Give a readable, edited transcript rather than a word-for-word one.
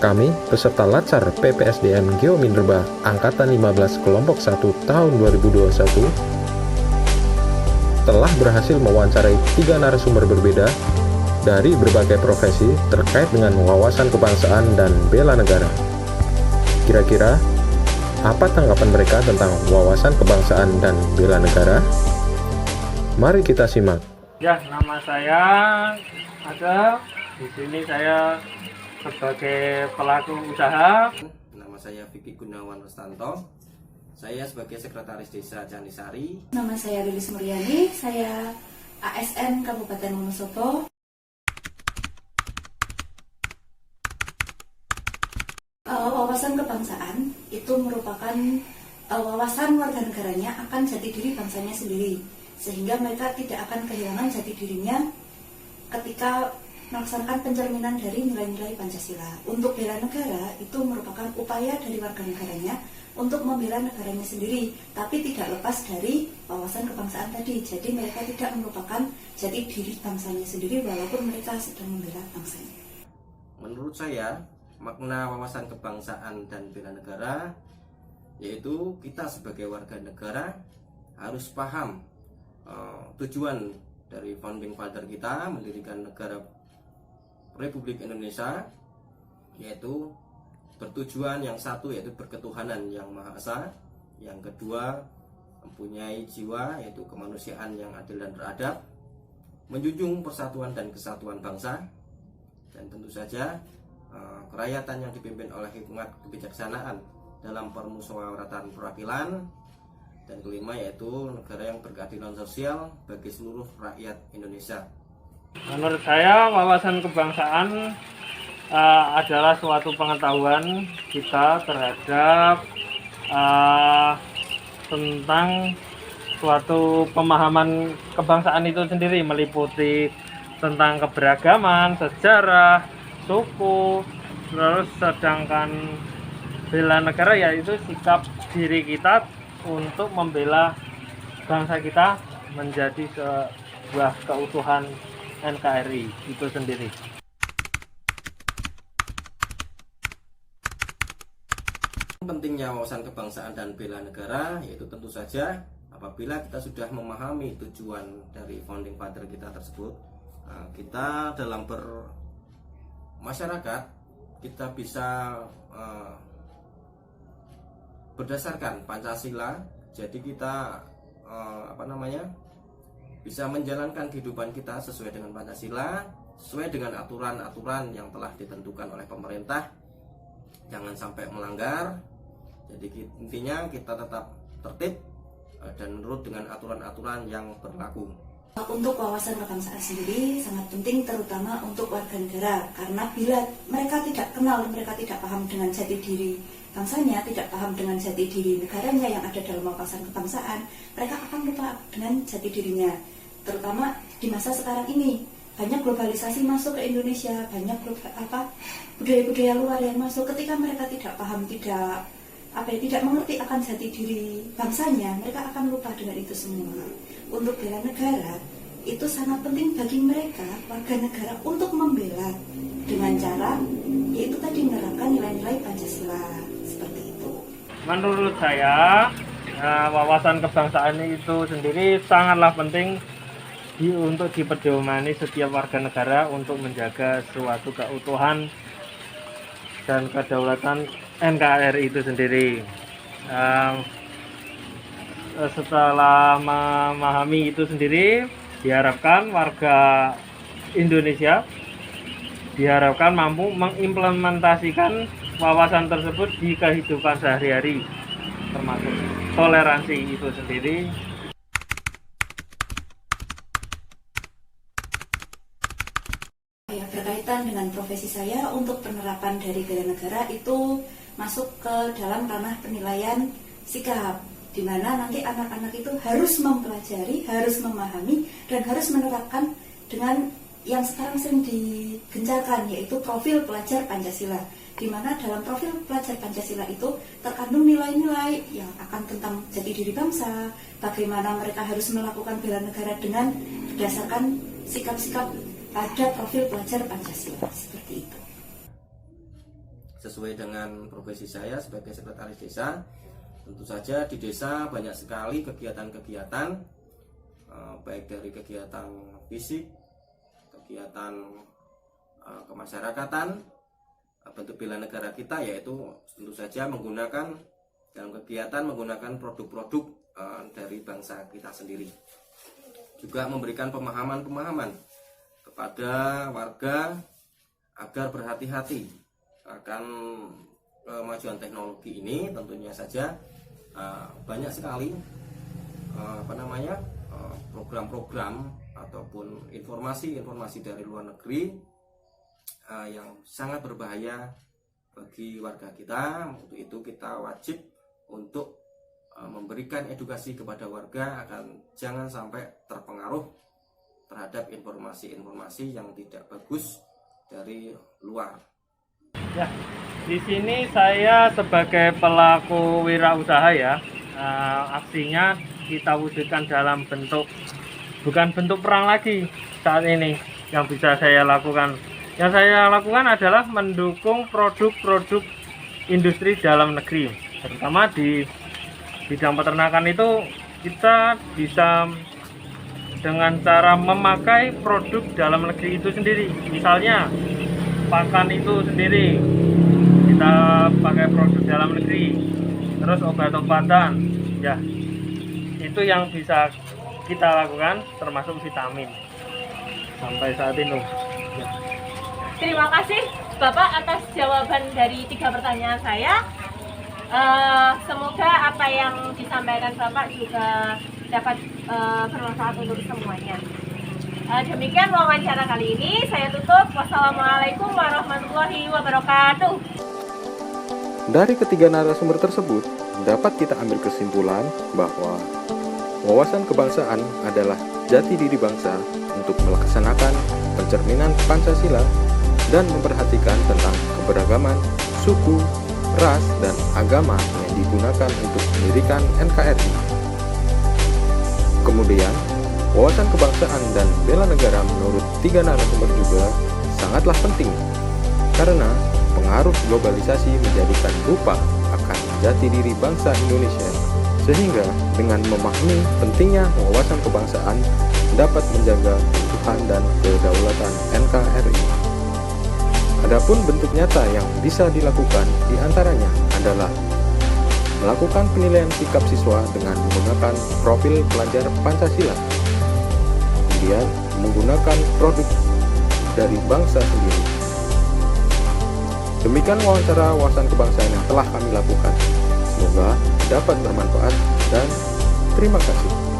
Kami, peserta Latsar PPSDM Geominerba Angkatan 15 Kelompok 1 tahun 2021, telah berhasil mewawancarai 3 narasumber berbeda dari berbagai profesi terkait dengan wawasan kebangsaan dan bela negara. Kira-kira, apa tanggapan mereka tentang wawasan kebangsaan dan bela negara? Mari kita simak. Ya, nama saya ada di sini, saya sebagai pelaku usaha. Nama saya Vicky Gunawan Rustanto. Saya sebagai Sekretaris Desa Canisari. Nama saya Lilis Muryani, saya ASN Kabupaten Wonosobo. Wawasan kebangsaan itu merupakan wawasan warga negaranya akan jati diri bangsanya sendiri, sehingga mereka tidak akan kehilangan jati dirinya ketika melaksanakan pencerminan dari nilai-nilai Pancasila. Untuk bela negara itu merupakan upaya dari warga negaranya untuk membela negaranya sendiri, tapi tidak lepas dari wawasan kebangsaan tadi. Jadi mereka tidak melupakan jati diri bangsanya sendiri walaupun mereka sedang membela bangsanya. Menurut saya, makna wawasan kebangsaan dan bela negara yaitu kita sebagai warga negara harus paham tujuan dari founding father kita mendirikan negara Republik Indonesia, yaitu bertujuan yang satu yaitu berketuhanan yang Maha Esa, yang kedua mempunyai jiwa yaitu kemanusiaan yang adil dan beradab, menjunjung persatuan dan kesatuan bangsa, dan tentu saja kerakyatan yang dipimpin oleh hikmat kebijaksanaan dalam permusyawaratan perwakilan, dan kelima yaitu negara yang berkeadilan sosial bagi seluruh rakyat Indonesia. Menurut saya, wawasan kebangsaan adalah suatu pengetahuan kita terhadap tentang suatu pemahaman kebangsaan itu sendiri, meliputi tentang keberagaman, sejarah, suku. Terus sedangkan bela negara yaitu sikap diri kita untuk membela bangsa kita menjadi sebuah keutuhan NKRI itu sendiri. Pentingnya wawasan kebangsaan dan bela negara yaitu tentu saja apabila kita sudah memahami tujuan dari founding father kita tersebut, kita dalam bermasyarakat kita bisa berdasarkan Pancasila. Jadi kita bisa menjalankan kehidupan kita sesuai dengan Pancasila, sesuai dengan aturan-aturan yang telah ditentukan oleh pemerintah. Jangan sampai melanggar. Jadi intinya kita tetap tertib dan menurut dengan aturan-aturan yang berlaku. Untuk wawasan kebangsaan sendiri sangat penting, terutama untuk warga negara, karena bila mereka tidak kenal, mereka tidak paham dengan jati diri bangsanya, tidak paham dengan jati diri negaranya yang ada dalam wawasan kebangsaan, mereka akan lupa dengan jati dirinya. Terutama di masa sekarang ini, banyak globalisasi masuk ke Indonesia, banyak budaya-budaya luar yang masuk. Ketika mereka tidak paham, tidak mengerti akan jati diri bangsanya, mereka akan lupa dengan itu semua. Untuk bela negara itu sangat penting bagi mereka, warga negara, untuk membela dengan cara yaitu tadi menerapkan nilai-nilai Pancasila seperti itu. Menurut saya, wawasan kebangsaan itu sendiri sangatlah penting untuk dipedomani setiap warga negara untuk menjaga suatu keutuhan dan kedaulatan NKRI itu sendiri. Setelah memahami itu sendiri, diharapkan warga Indonesia diharapkan mampu mengimplementasikan wawasan tersebut di kehidupan sehari-hari, termasuk toleransi itu sendiri. Ya, berkaitan dengan profesi saya, untuk penerapan dari bela negara itu masuk ke dalam ranah penilaian sikap, di mana nanti anak-anak itu harus mempelajari, harus memahami, dan harus menerapkan dengan yang sekarang sering digencarkan, yaitu profil pelajar Pancasila, di mana dalam profil pelajar Pancasila itu terkandung nilai-nilai yang akan tentang jati diri bangsa, bagaimana mereka harus melakukan bela negara dengan berdasarkan sikap-sikap pada profil pelajar Pancasila, seperti itu. sesuai dengan profesi saya sebagai sekretaris desa. Tentu saja di desa banyak sekali kegiatan-kegiatan, baik dari kegiatan fisik, kegiatan kemasyarakatan. Bentuk bela negara kita yaitu tentu saja menggunakan dalam kegiatan menggunakan produk-produk dari bangsa kita sendiri. Juga memberikan pemahaman-pemahaman kepada warga agar berhati-hati akan kemajuan teknologi ini. Tentunya saja banyak sekali program-program ataupun informasi-informasi dari luar negeri yang sangat berbahaya bagi warga kita. Untuk itu kita wajib untuk memberikan edukasi kepada warga agar jangan sampai terpengaruh terhadap informasi-informasi yang tidak bagus dari luar. Ya, di sini saya sebagai pelaku wirausaha ya, aksinya kita wujudkan dalam bukan bentuk perang lagi saat ini yang bisa saya lakukan. Yang saya lakukan adalah mendukung produk-produk industri dalam negeri, terutama di bidang peternakan. Itu kita bisa dengan cara memakai produk dalam negeri itu sendiri. Misalnya pakan itu sendiri kita pakai produk dalam negeri, terus obat-obatan ya, itu yang bisa kita lakukan, termasuk vitamin sampai saat ini ya. Terima kasih Bapak atas jawaban dari 3 pertanyaan saya. Semoga apa yang disampaikan Bapak juga dapat bermanfaat untuk semuanya. Demikian wawancara kali ini, saya tutup. Wassalamualaikum warahmatullahi wabarakatuh. Dari ketiga narasumber tersebut, dapat kita ambil kesimpulan bahwa wawasan kebangsaan adalah jati diri bangsa untuk melaksanakan pencerminan Pancasila dan memperhatikan tentang keberagaman suku, ras, dan agama yang digunakan untuk mendirikan NKRI. Kemudian, wawasan kebangsaan dan bela negara menurut 3 narasumber juga sangatlah penting, karena pengaruh globalisasi menjadikan lupa akan jati diri bangsa Indonesia, sehingga dengan memahami pentingnya wawasan kebangsaan dapat menjaga keutuhan dan kedaulatan NKRI. Adapun bentuk nyata yang bisa dilakukan diantaranya adalah melakukan penilaian sikap siswa dengan menggunakan profil pelajar Pancasila, kemudian menggunakan produk dari bangsa sendiri. Demikian wawancara wawasan kebangsaan yang telah kami lakukan. Semoga dapat bermanfaat dan terima kasih.